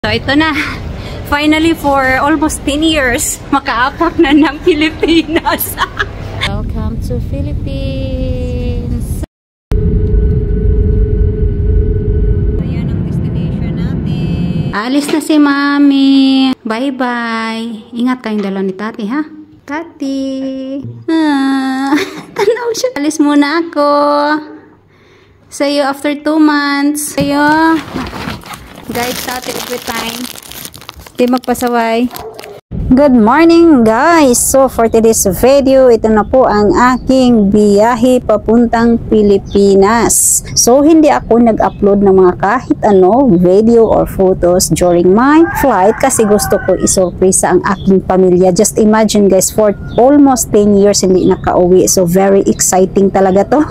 So ito na, finally for almost 10 years, makaapak na ng Pilipinas. Welcome to Philippines. Ayan ang destination natin. Alis na si Mami. Bye-bye. Ingat kayong dalaw ni Tati, ha? Tati. Tanaw siya. Alis muna ako. See you after 2 months. See you. Guys, Tati every time. Di magpasaway. Good morning guys! So for today's video, ito na po ang aking biyahe papuntang Pilipinas. So hindi ako nag-upload ng mga kahit ano video or photos during my flight kasi gusto ko isurprise ang aking pamilya. Just imagine guys, for almost 10 years hindi nakauwi. So very exciting talaga to.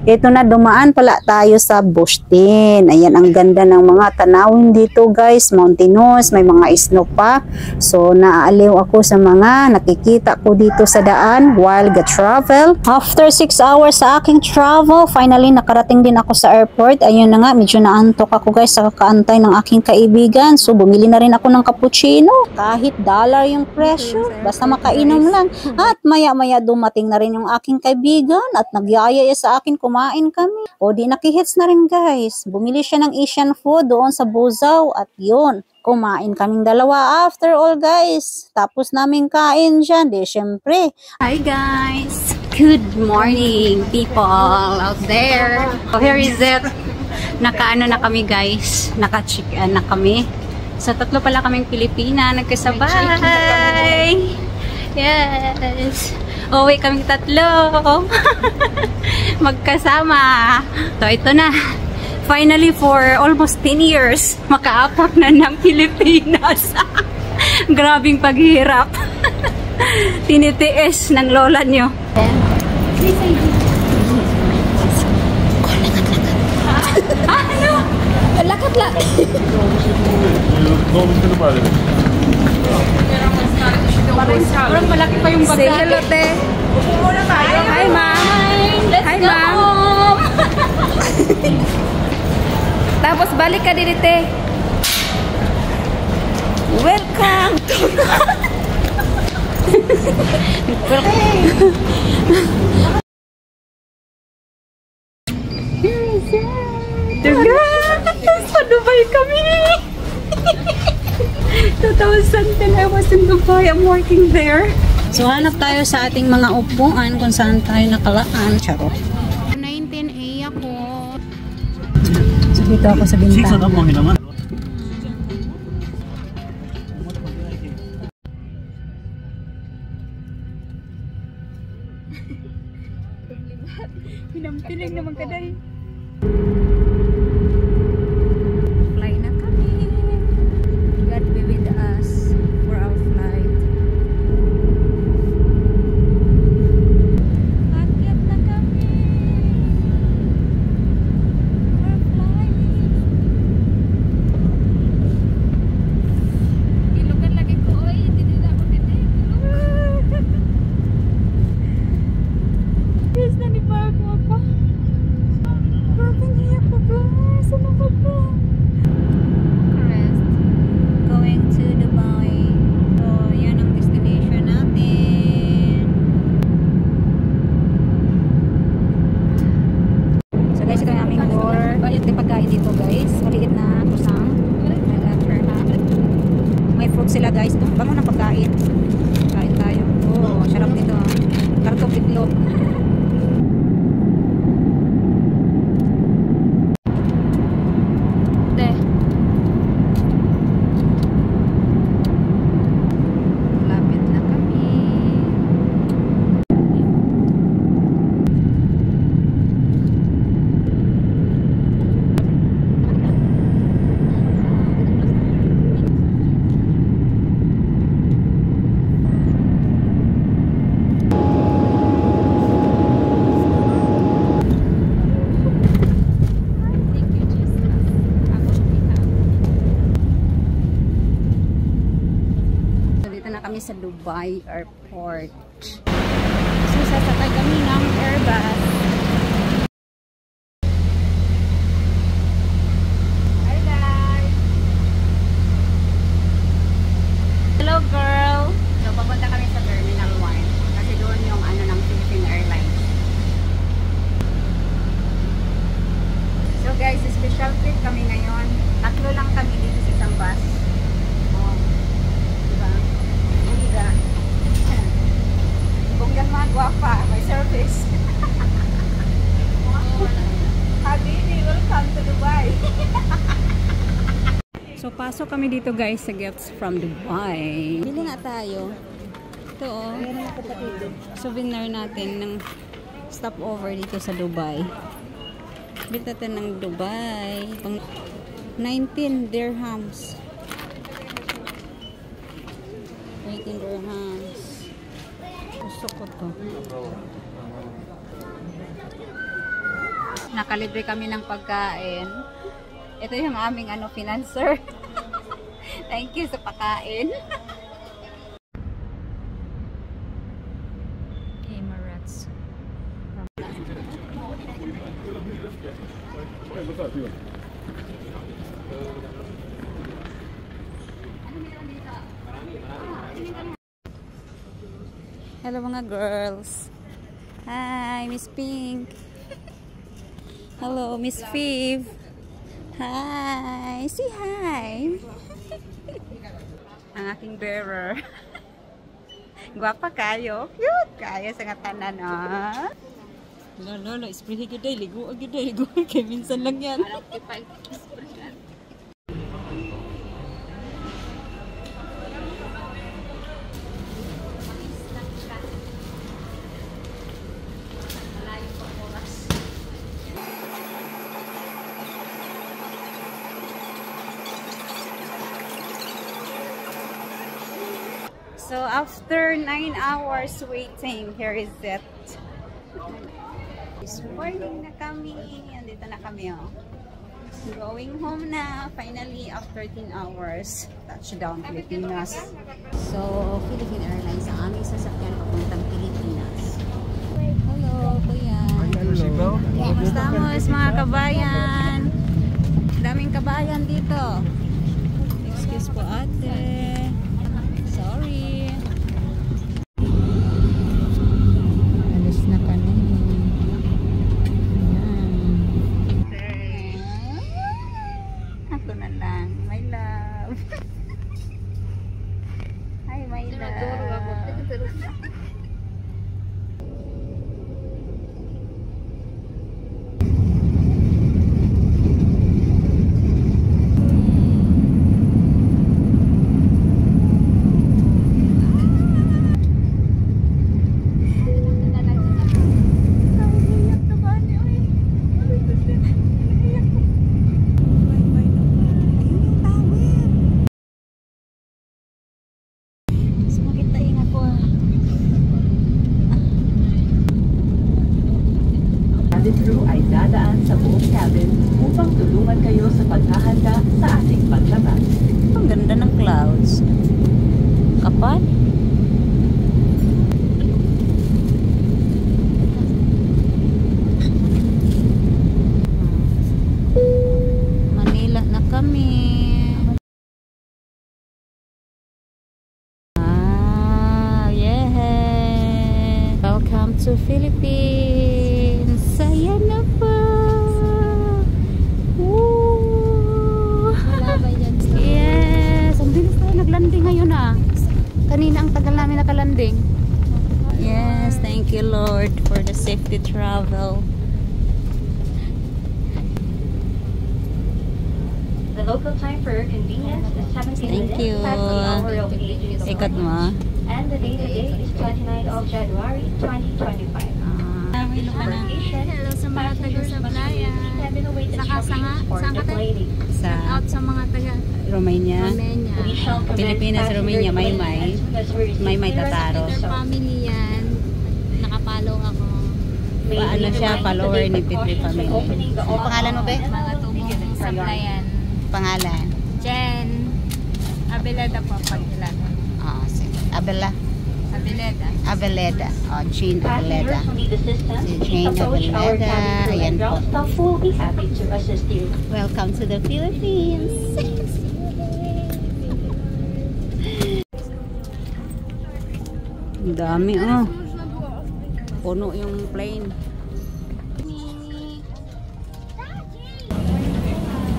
Ito na, dumaan pala tayo sa Bushtin. Ayan, ang ganda ng mga tanawin dito guys. Mountainous, may mga snow pa. So naaaliw ako sa mga nakikita ko dito sa daan while ga-travel. After 6 hours sa aking travel, finally nakarating din ako sa airport. Ayun na nga, medyo naantok ako guys sa kakaantay ng aking kaibigan. So bumili na rin ako ng cappuccino. Kahit $1 yung presyo, basta makainom lang. At maya-maya dumating na rin yung aking kaibigan at nagyayaya sa akin, kumain kami. O di nakihits na rin guys. Bumili siya ng Asian food doon sa Buzao at yun, kumain kaming dalawa after all guys. Tapos namin kain dyan. Di syempre. Hi guys. Good morning people out there. So here is it. Nakaano na kami guys. Naka-check-in na kami. So tatlo pala kaming Pilipina. Nagkasabay. Yes. Uwi kaming tatlo. Magkasama. So ito na. Finally, for almost 10 years, makaapak na ng Pilipinas. Grabing paghihirap. Tinitiis ng lola nyo. Ano? Lakad lang. Parang malaki pa yung bagay. Say hello, te. Hi, ma'am. Hi, ma'am. Tapos balik ka dito, te. Welcome to sa Dubai kami. 2010 I was in Dubai. I'm working there. So hanap tayo sa ating mga upuan kung saan tayo nakalaan. Charo. 19A ako. So dito ako sa bintana. Pinampiling naman kaday. Fly na kami. God be with us for our flight. Akyat na kami. For flight. Ilugan lagi ko. Oy, hindi na ako dito. Yes, nanibago ako. Grabe niya pa guys. Ano ba ba? Bucharest. Going to Dubai. So, yan ang destination natin. So guys, ito yung aming door. Ito yung pagkain dito guys. Maliit na kusang. May fruit sila guys. Bango ng pagkain. Kain tayo. Oh, sarap dito. Kartong itlog. Sa Dubai Airport. So, sasakay kami ng Airbus. Hi guys! Pasok kami dito guys sa gifts from Dubai. Bili nga tayo. Ito oh. Souvenir natin ng stopover dito sa Dubai. Bili natin ng Dubai. 19 dirhams. 18 dirhams. Gusto ko to. Nakalibre kami ng pagkain. Ito yung aming financer. Thank you sa pagkain. Emirates. Hello mga girls. Hi, Miss Pink. Hello, Miss Fiv. Hi. Say hi. Ang aking bearer. Guwapa kayo. Cute kayo sa ngatanan, ah. Lolo, spray higit day. Ligo agad day. Ligo. Kaya minsan lang yan. So after 9 hours waiting, here is it. This morning na kami. Andito na kami, oh. Going home na. Finally, after 13 hours. Touchdown, Pilipinas. So, Philippine Airlines ang aming sasakyan papuntang Pilipinas. Hello, kuya. Kamusta mo, mga kabayan? Daming kabayan dito. Excuse po, ate. Sorry. Alis na kami. Ayan. Ako na lang. My love. Hi, my love. Crew ay dadaan sa buong cabin upang tulungan kayo sa paghahanda sa ating paglabas. Ang ganda ng clouds. Kapal? Manila na kami. Yeah. Welcome to Philippines. Saya na po. Woo! Yes. Ang bilis tayo naglanding ngayon, ah. Kanina ang tagal namin nakalanding. Yes. Thank you, Lord, for the safety travel. The local time for your convenience is 17 Thank minutes you. past the hour of 8 in the Ikot mo. morning. And the date today is 29th of January 2025. Hello sa mga taga-Sablayan. Saka saan ka tayo? Sa Out sa mga taga Romania. Romania. Pilipinas, Romania, Maymay. Maymay Tataro. Peter family yan. Nakapollow ako. Ano siya, follower ni Petri Family. Ano pangalan mo, be? Mga tubong Sablayan. Pangalan? Jen. Abeleda po pagkilala. Ah, sige. Abela. Abeleda. Abeleda. Oh, Jean Abeleda. Si Jane Abeleda. Ayan po. Staff will be happy to assist you. Welcome to the Philippines. Ang dami, oh. Puno yung plane.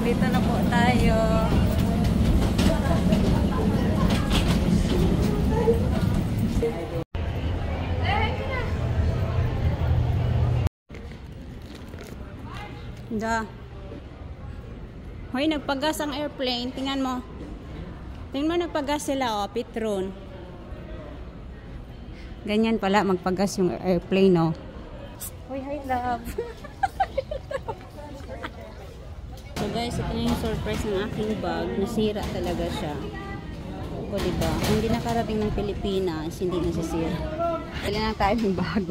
Dito na po tayo. Da. Hoy, nagpagas ang airplane. Tingnan mo. Tingnan mo, nagpagas sila, oh. Petron. Ganyan pala, magpagas yung airplane, oh. Hoy, hi, love. So, guys, ito na yung surprise ng aking bag. Nasira talaga siya. O, diba? Kung hindi nakarating ng Pilipinas, hindi nasisira. Kailan na tayo ng bag.